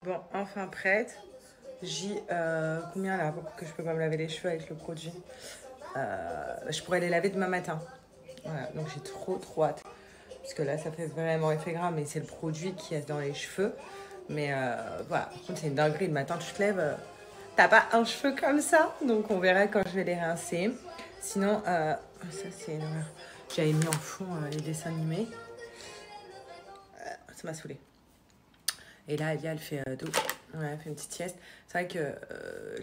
Bon, enfin prête. J'ai combien là pour que je peux pas me laver les cheveux avec le produit. Je pourrais les laver demain matin. Voilà, donc j'ai trop hâte. Parce que là, ça fait vraiment effet gras, mais c'est le produit qui est dans les cheveux. Mais voilà, par contre, c'est une dinguerie. Le matin, tu te lèves, t'as pas un cheveu comme ça. Donc on verra quand je vais les rincer. Sinon, ça c'est une horreur. J'avais mis en fond les dessins animés. Ça m'a saoulée. Et là, Elia, elle fait dos. Ouais, elle fait une petite sieste. C'est vrai que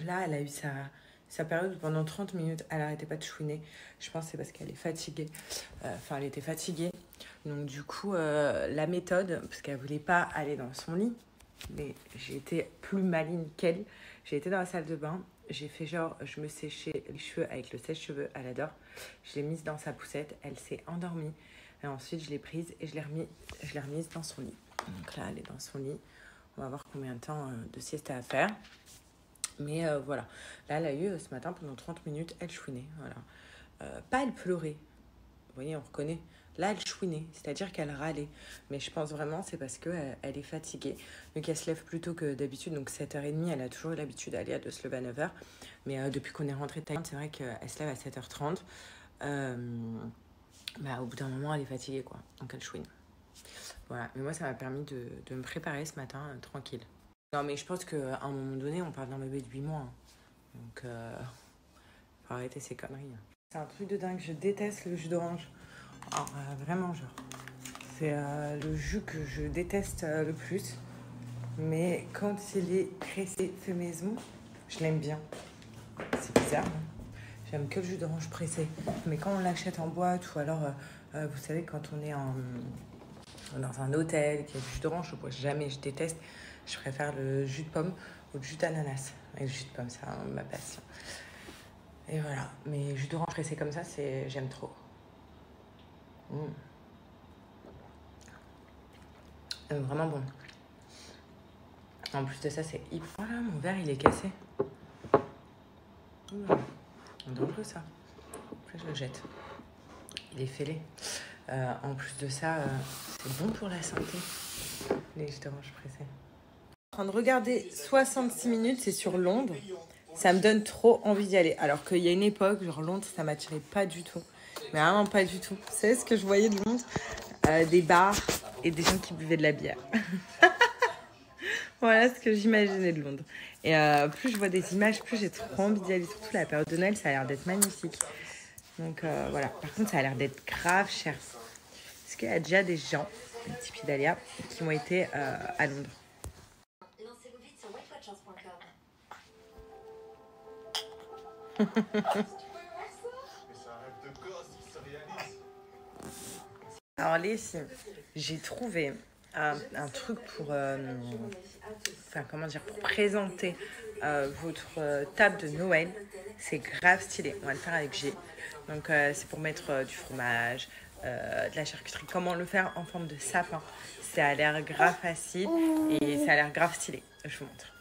là, elle a eu sa période où pendant 30 minutes, elle n'arrêtait pas de chouiner. Je pense que c'est parce qu'elle est fatiguée. Enfin, elle était fatiguée. Donc, du coup, la méthode, parce qu'elle ne voulait pas aller dans son lit, mais j'ai été plus maligne qu'elle. J'ai été dans la salle de bain. J'ai fait genre, je me séchais les cheveux avec le sèche-cheveux. Elle adore. Je l'ai mise dans sa poussette. Elle s'est endormie. Et ensuite, je l'ai prise et je l'ai remise dans son lit. Donc là, elle est dans son lit. On va voir combien de temps de sieste elle va faire. Mais voilà. Là, elle a eu ce matin, pendant 30 minutes, elle chouinait. Voilà. Pas elle pleurait. Vous voyez, on reconnaît. Là, elle chouinait. C'est-à-dire qu'elle râlait. Mais je pense vraiment c'est parce qu'elle est fatiguée. Donc, elle se lève plus tôt que d'habitude. Donc, 7h30, elle a toujours eu l'habitude d'aller de se lever à 9h. Mais depuis qu'on est rentré de Thaïlande, c'est vrai qu'elle se lève à 7h30. Bah, au bout d'un moment, elle est fatiguée, quoi. Donc, elle chouine. Voilà, mais moi, ça m'a permis de me préparer ce matin, tranquille. Non, mais je pense qu'à un moment donné, on parle d'un bébé de 8 mois. Hein. Donc, faut arrêter ces conneries. Hein. C'est un truc de dingue, je déteste le jus d'orange. Alors, vraiment, genre. C'est le jus que je déteste le plus. Mais quand il est pressé fait maison, je l'aime bien. C'est bizarre, hein. J'aime que le jus d'orange pressé. Mais quand on l'achète en boîte ou alors, vous savez, quand on est dans un hôtel, qui a du jus d'orange, je ne bois jamais, je déteste. Je préfère le jus de pomme ou le jus d'ananas. Et le jus de pomme, c'est ma passion. Et voilà, mais jus d'orange pressé comme ça, j'aime trop. Vraiment bon. En plus de ça, c'est hyper... Voilà, mon verre, il est cassé. Dangereux, ça. Après, je le jette. Il est fêlé. En plus de ça, c'est bon pour la santé, les jus d'orange pressés. En train de regarder 66 minutes, c'est sur Londres. Ça me donne trop envie d'y aller. Alors qu'il y a une époque, genre Londres, ça m'attirait pas du tout. Mais vraiment pas du tout. Vous savez ce que je voyais de Londres? Des bars et des gens qui buvaient de la bière. Voilà ce que j'imaginais de Londres. Et plus je vois des images, plus j'ai trop envie d'y aller. Surtout la période de Noël, ça a l'air d'être magnifique. Donc voilà. Par contre, ça a l'air d'être grave cher. Est-ce qu'il y a déjà des gens, un petit pied d'Alia, qui ont été à Londres? Lancez-vous vite sur Alors les filles, j'ai trouvé un truc pour, pour présenter votre table de Noël. C'est grave stylé. On va le faire avec G. Donc c'est pour mettre du fromage, de la charcuterie. Comment le faire en forme de sapin. Ça a l'air grave facile et ça a l'air grave stylé. Je vous montre.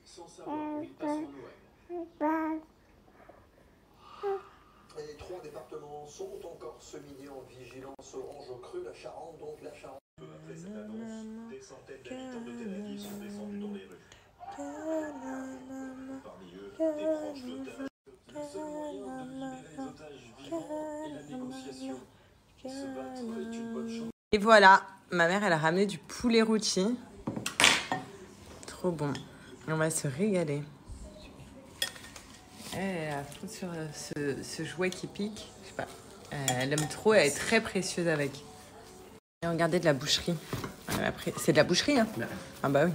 Sans savoir où ils passeront Noël. Les 3 départements sont encore ce midi en vigilance orange au cru, la Charente, donc la Charente. Peu après cette annonce, des centaines d'habitants de Tel Aviv sont descendus dans les rues. Parmi eux, des proches d'otages. Le seul moyen de libérer les otages vivants est la négociation. Se battre est une bonne chose. Et voilà, ma mère, elle a ramené du poulet rôti. Trop bon. On va se régaler. Elle est à fond sur ce jouet qui pique. Je sais pas. Elle aime trop, elle est très précieuse avec. Et regardez de la boucherie. C'est de la boucherie, hein? Ah bah oui.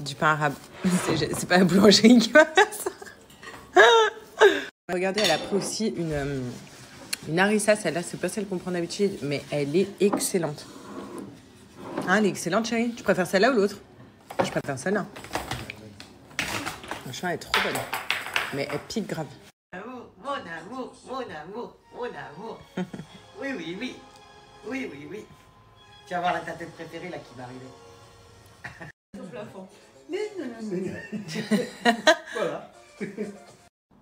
Du pain arabe. C'est pas la boulangerie qui va faire ça. Regardez, elle a pris aussi une harissa. Celle-là, c'est pas celle qu'on prend d'habitude, mais elle est excellente. Hein, elle est excellente, chérie. Tu préfères celle-là ou l'autre? Je préfère celle-là. Franchement, elle est trop bonne. Mais elle pique grave. Mon amour, mon amour, mon mon amour. Oui, oui, oui. Oui, oui, oui. Tu vas voir ta tête préférée là qui va arriver. Au plafond. Voilà.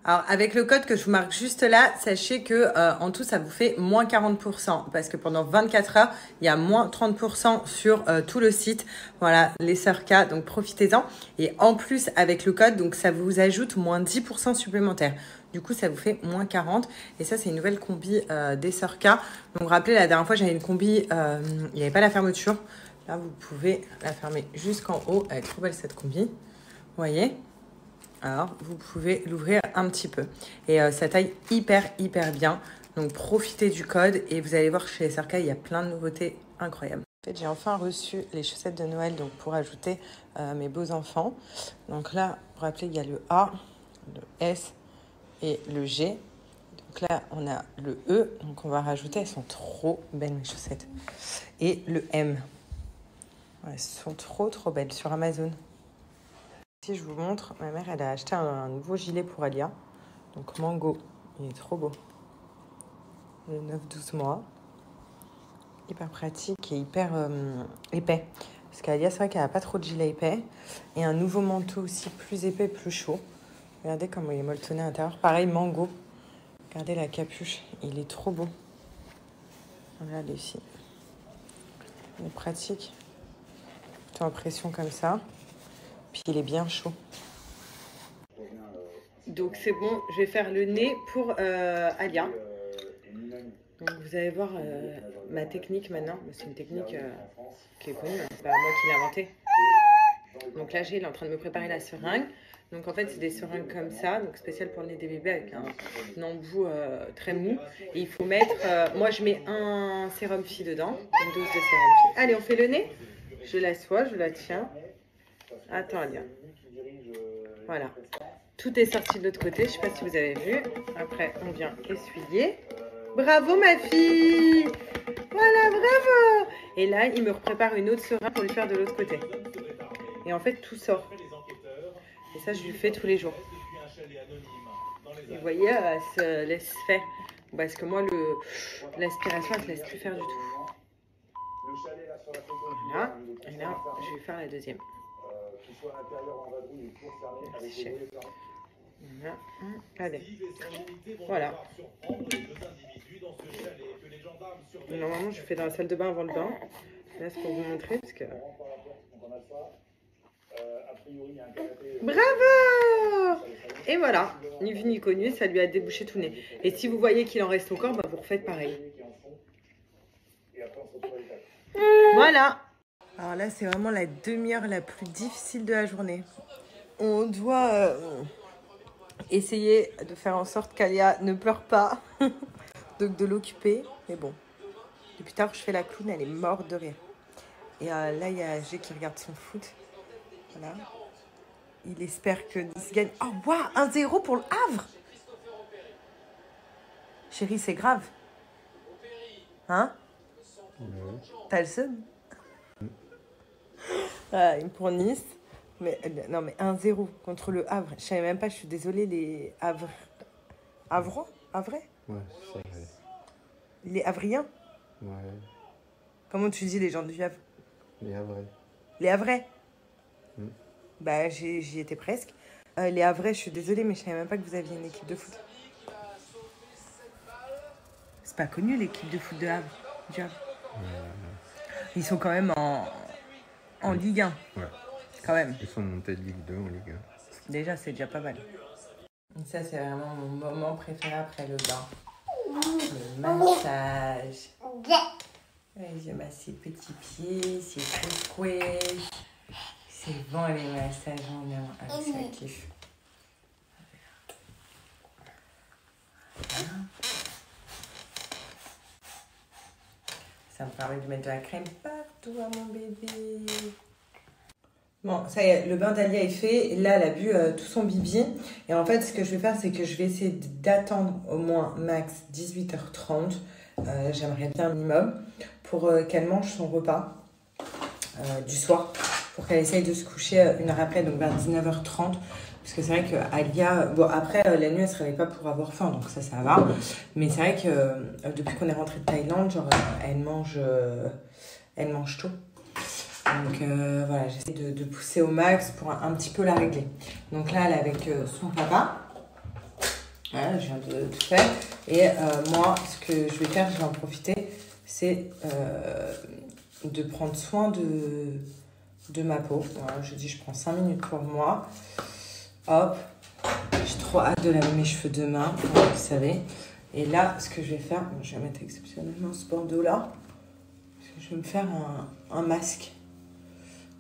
Alors, avec le code que je vous marque juste là, sachez que en tout, ça vous fait moins 40%. Parce que pendant 24 heures, il y a moins 30% sur tout le site. Voilà, les sœurs K, donc profitez-en. Et en plus, avec le code, donc ça vous ajoute moins 10% supplémentaire. Du coup, ça vous fait moins 40. Et ça, c'est une nouvelle combi des sœurs K. Donc, rappelez, la dernière fois, j'avais une combi, il n'y avait pas la fermeture. Là, vous pouvez la fermer jusqu'en haut. Elle est trop belle, cette combi. Vous voyez ? Alors, vous pouvez l'ouvrir un petit peu. Et ça taille hyper bien. Donc, profitez du code. Et vous allez voir chez SRK, il y a plein de nouveautés incroyables. En fait, j'ai enfin reçu les chaussettes de Noël donc pour ajouter mes beaux enfants. Donc là, vous vous rappelez, il y a le A, le S et le G. Donc là, on a le E. Donc, on va rajouter. Elles sont trop belles, mes chaussettes. Et le M. Ouais, elles sont trop belles sur Amazon. Si je vous montre, ma mère, elle a acheté un nouveau gilet pour Alia. Donc Mango, il est trop beau. Il est 9-12 mois. Hyper pratique et hyper épais. Parce qu'Alia, c'est vrai qu'elle n'a pas trop de gilet épais. Et un nouveau manteau aussi plus épais, plus chaud. Regardez comment il est molletonné à l'intérieur. Pareil, Mango. Regardez la capuche, il est trop beau. Regardez ici. Il est pratique. Plutôt impression comme ça. Puis il est bien chaud. Donc c'est bon, je vais faire le nez pour Alia. Donc vous allez voir ma technique maintenant. C'est une technique qui est connue, hein. C'est pas moi qui l'ai inventée. Donc là, il est en train de me préparer la seringue. Donc en fait, c'est des seringues comme ça, donc spéciales pour le nez des bébés avec un embout très mou. Et il faut mettre, moi je mets un sérum Phi dedans, une dose de sérum Phi. Allez, on fait le nez. Je l'assois, je la tiens. Attends, Alia. Voilà. Tout est sorti de l'autre côté, je ne sais pas si vous avez vu. Après, on vient essuyer. Bravo, ma fille! Voilà, bravo! Et là, il me prépare une autre seringue pour lui faire de l'autre côté. Et en fait, tout sort. Et ça, je lui fais tous les jours. Et vous voyez, elle se laisse faire. Parce que moi, l'aspiration, elle ne se laisse plus faire du tout. Voilà. Et là, je vais faire la deuxième. Merci, chef. Voilà. Allez. Voilà. Normalement, je fais dans la salle de bain avant le bain. Là, c'est pour vous montrer parce que... Bravo! Et voilà, ni vu ni connu, ça lui a débouché tout le nez. Et si vous voyez qu'il en reste encore, bah vous refaites pareil. Voilà. Alors là, c'est vraiment la demi-heure la plus difficile de la journée. On doit essayer de faire en sorte qu'Alia ne pleure pas. Donc de l'occuper. Mais bon, depuis tard, je fais la clown, elle est morte de rire. Et là, il y a G qui regarde son foot. Voilà. Il espère que Nice gagne. Oh, waouh, 1-0 pour le Havre. Chérie, c'est grave. Hein? T'as le seum? Pour Nice. Mais, non, mais 1-0 contre le Havre. Je savais même pas, je suis désolée, les Havre... Havrois? Havrais? Ouais, c'est vrai. Les Havriens? Ouais. Comment tu dis les gens du Havre? Les Havrais. Les Havrais? Bah, j'y étais presque. Les Havrais, je suis désolée, mais je savais même pas que vous aviez une équipe de foot. C'est pas connu, l'équipe de foot de Havre. Du Havre. Ils sont quand même en Ligue 1. Ouais. Quand même. Ils sont montés de Ligue 2 en Ligue 1. Déjà, c'est déjà pas mal. Ça, c'est vraiment mon moment préféré après le bain. Le massage. Je masse ses petits pieds, ses coucouets. C'est bon les massages en main. Ah, ça kiffe. Voilà. Ça me permet de mettre de la crème partout à mon bébé. Bon, ça y est, le bain d'Alia est fait. Là, elle a bu tout son bibi. Et en fait, ce que je vais faire, c'est que je vais essayer d'attendre au moins max 18h30. J'aimerais bien un minimum pour qu'elle mange son repas du soir. Pour qu'elle essaye de se coucher une heure après, donc vers 19h30. Parce que c'est vrai qu'Alia, bon après la nuit elle se réveille pas pour avoir faim, donc ça va. Mais c'est vrai que depuis qu'on est rentré de Thaïlande, genre elle mange tout. Donc voilà, j'essaie de pousser au max pour un petit peu la régler. Donc là elle est avec son papa. Voilà, je viens de tout faire. Et moi, ce que je vais faire, je vais en profiter, c'est de prendre soin de ma peau. Voilà, je dis je prends 5 minutes pour moi. Hop, j'ai trop hâte de laver mes cheveux demain, vous savez. Et là, ce que je vais faire, je vais mettre exceptionnellement ce bandeau-là. Je vais me faire un masque.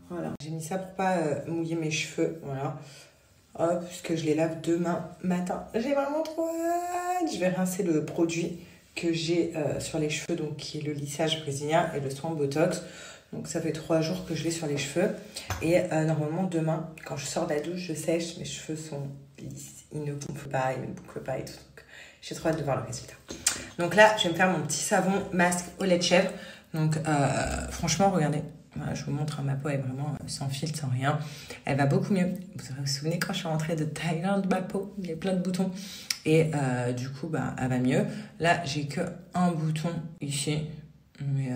Voilà, j'ai mis ça pour pas mouiller mes cheveux, voilà. Hop, puisque je les lave demain matin. J'ai vraiment trop hâte. Je vais rincer le produit que j'ai sur les cheveux, donc qui est le lissage brésilien et le soin Botox. Donc ça fait 3 jours que je l'ai sur les cheveux. Et normalement demain, quand je sors de la douche, je sèche, mes cheveux sont lisses. Ils ne bouclent pas, et tout. Donc j'ai trop hâte de voir le résultat. Donc là, je vais me faire mon petit savon masque au lait de chèvre. Donc franchement, regardez. Voilà, je vous montre, ma peau est vraiment sans filtre, sans rien. Elle va beaucoup mieux. Vous souvenez quand je suis rentrée de Thaïlande, ma peau, il y a plein de boutons. Et du coup, elle va mieux. Là, j'ai que un bouton ici. Mais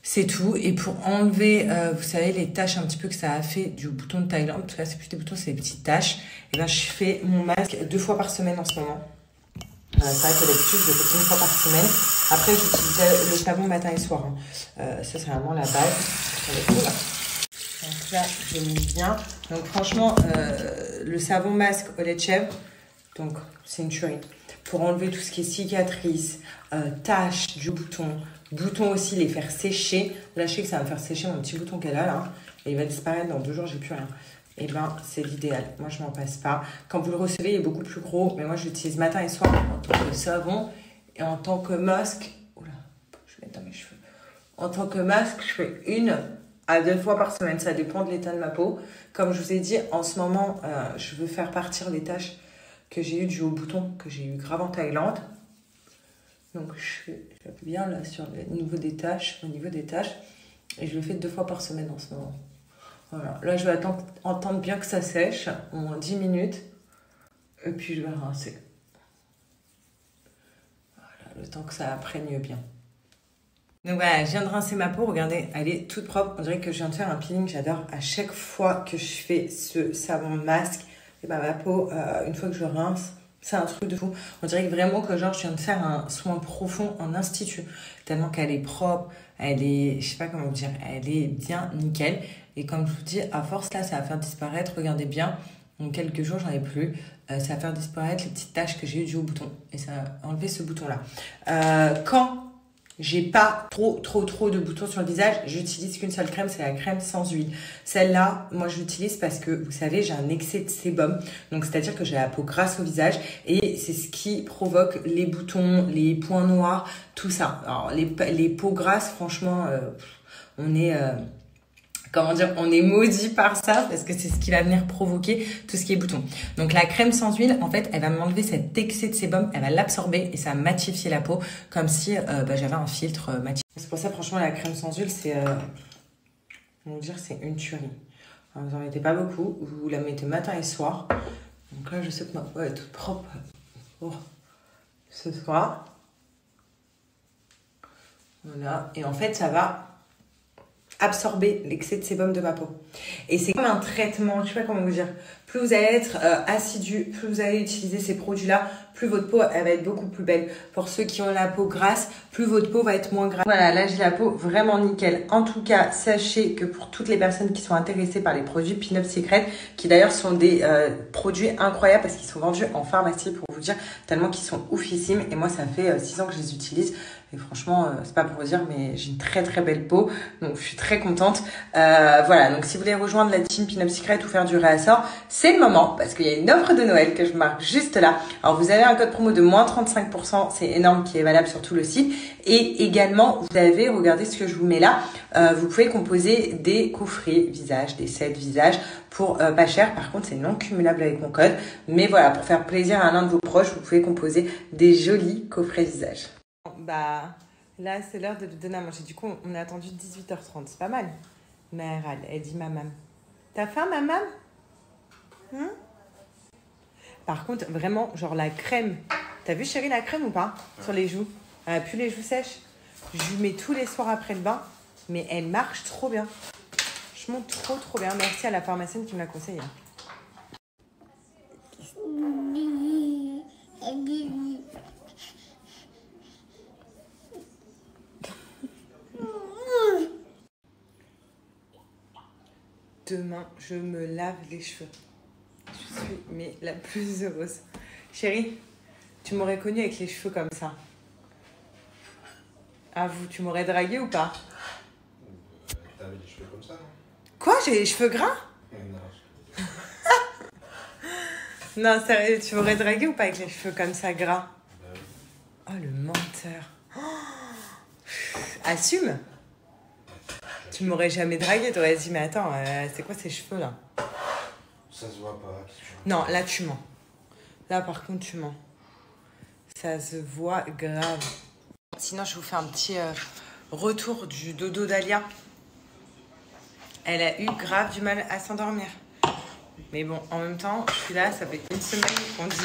c'est tout. Et pour enlever, vous savez, les taches un petit peu que ça a fait du bouton de Thaïlande, parce que là, c'est plus des boutons, c'est des petites taches. Et ben, je fais mon masque 2 fois par semaine en ce moment. C'est vrai que d'habitude, je le fais 1 fois par semaine. Après, j'utilise le savon matin et soir. Ça, c'est vraiment la base. Donc là, je mets bien. Donc franchement, le savon masque au lait de chèvre, donc c'est une tuerie. Pour enlever tout ce qui est cicatrices, taches du bouton, boutons aussi, les faire sécher. Là, je sais que ça va me faire sécher mon petit bouton qu'elle a là. Et il va disparaître dans 2 jours, j'ai plus rien. Et ben c'est l'idéal. Moi, je m'en passe pas. Quand vous le recevez, il est beaucoup plus gros. Mais moi, je l'utilise matin et soir en tant que savon. Et en tant que masque... Oula, je vais mettre dans mes cheveux. En tant que masque, je fais 1 à 2 fois par semaine. Ça dépend de l'état de ma peau. Comme je vous ai dit, en ce moment, je veux faire partir les taches que j'ai eues du haut bouton, que j'ai eu grave en Thaïlande. Donc, je suis bien là sur le niveau des taches, au niveau des taches. Et je le fais 2 fois par semaine en ce moment. Voilà, là je vais attendre bien que ça sèche, au moins 10 minutes, et puis je vais rincer. Voilà, le temps que ça prenne bien. Donc voilà, je viens de rincer ma peau, regardez, elle est toute propre. On dirait que je viens de faire un peeling, j'adore. À chaque fois que je fais ce savon masque, et ben ma peau, une fois que je rince, c'est un truc de fou. On dirait vraiment que genre je viens de faire un soin profond en institut. Tellement qu'elle est propre, elle est, je sais pas comment vous dire, elle est bien nickel. Et comme je vous dis, à force là, ça va faire disparaître, regardez bien, en quelques jours, j'en ai plus. Ça va faire disparaître les petites taches que j'ai eues du haut bouton. Et ça va enlever ce bouton-là. Quand j'ai pas trop de boutons sur le visage, j'utilise qu'une seule crème, c'est la crème sans huile. Celle-là, moi je l'utilise parce que, vous savez, j'ai un excès de sébum. Donc, c'est-à-dire que j'ai la peau grasse au visage et c'est ce qui provoque les boutons, les points noirs, tout ça. Alors, les peaux grasses, franchement, on est... comment dire, on est maudit par ça parce que c'est ce qui va venir provoquer tout ce qui est bouton. Donc la crème sans huile, en fait, elle va m'enlever cet excès de sébum, elle va l'absorber et ça va matifier la peau comme si j'avais un filtre matifié. C'est pour ça, franchement, la crème sans huile, c'est c'est une tuerie. Alors, vous en mettez pas beaucoup, vous la mettez matin et soir. Donc là, je sais que ma peau est toute propre pour ce soir. Voilà, et en fait, ça va absorber l'excès de sébum de ma peau. Et c'est comme un traitement, je sais pas comment vous dire. Plus vous allez être assidu, plus vous allez utiliser ces produits-là, plus votre peau elle va être beaucoup plus belle. Pour ceux qui ont la peau grasse, plus votre peau va être moins grasse. Voilà, là j'ai la peau vraiment nickel. En tout cas, sachez que pour toutes les personnes qui sont intéressées par les produits Pin Up Secret, qui d'ailleurs sont des produits incroyables parce qu'ils sont vendus en pharmacie pour vous dire, tellement qu'ils sont oufissimes. Et moi, ça fait 6 ans que je les utilise. Et franchement, c'est pas pour vous dire, mais j'ai une très très belle peau. Donc, je suis très contente. Voilà, donc si vous voulez rejoindre la team Pin Up Secret ou faire du réassort, c'est le moment parce qu'il y a une offre de Noël que je marque juste là. Alors, vous avez un code promo de moins 35%, c'est énorme, qui est valable sur tout le site. Et également, vous avez, regardez ce que je vous mets là, vous pouvez composer des coffrets visage, des sets visage pour pas cher. Par contre, c'est non cumulable avec mon code. Mais voilà, pour faire plaisir à l'un de vos proches, vous pouvez composer des jolis coffrets visage. Bah, là, c'est l'heure de lui donner à manger. Du coup, on a attendu 18h30. C'est pas mal. Mère, elle dit maman. T'as faim, maman? Par contre, vraiment, genre la crème. T'as vu, chérie, la crème ou pas? Sur les joues. Elle a plus les joues sèches. Je lui mets tous les soirs après le bain. Mais elle marche trop bien. Franchement, trop bien. Merci à la pharmacienne qui me l'a conseillé. Demain, je me lave les cheveux. Je suis mais la plus heureuse. Chérie, tu m'aurais connue avec les cheveux comme ça. Avoue, tu m'aurais dragué ou pas? T'avais les cheveux comme ça, non? Quoi? J'ai les cheveux gras? Non. Non, sérieux, tu m'aurais dragué ou pas avec les cheveux comme ça gras? Bah oui. Oh, le menteur. Oh, assume. Tu m'aurais jamais dragué, t'aurais dit, mais attends, c'est quoi ces cheveux là? Ça se voit pas. Non, là tu mens. Là par contre tu mens. Ça se voit grave. Sinon je vous fais un petit retour du dodo d'Alia. Elle a eu grave du mal à s'endormir. Mais bon, en même temps, je suis là, ça fait une semaine qu'on dit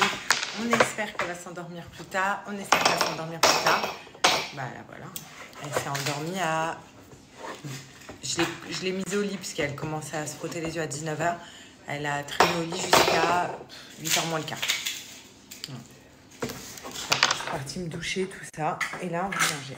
on espère qu'elle va s'endormir plus tard, on espère qu'elle va s'endormir plus tard. Bah là voilà, elle s'est endormie à... Je l'ai mise au lit parce qu'elle commençait à se frotter les yeux à 19h. Elle a traîné au lit jusqu'à 8h moins le quart. Je suis partie me doucher, tout ça. Et là, on va manger.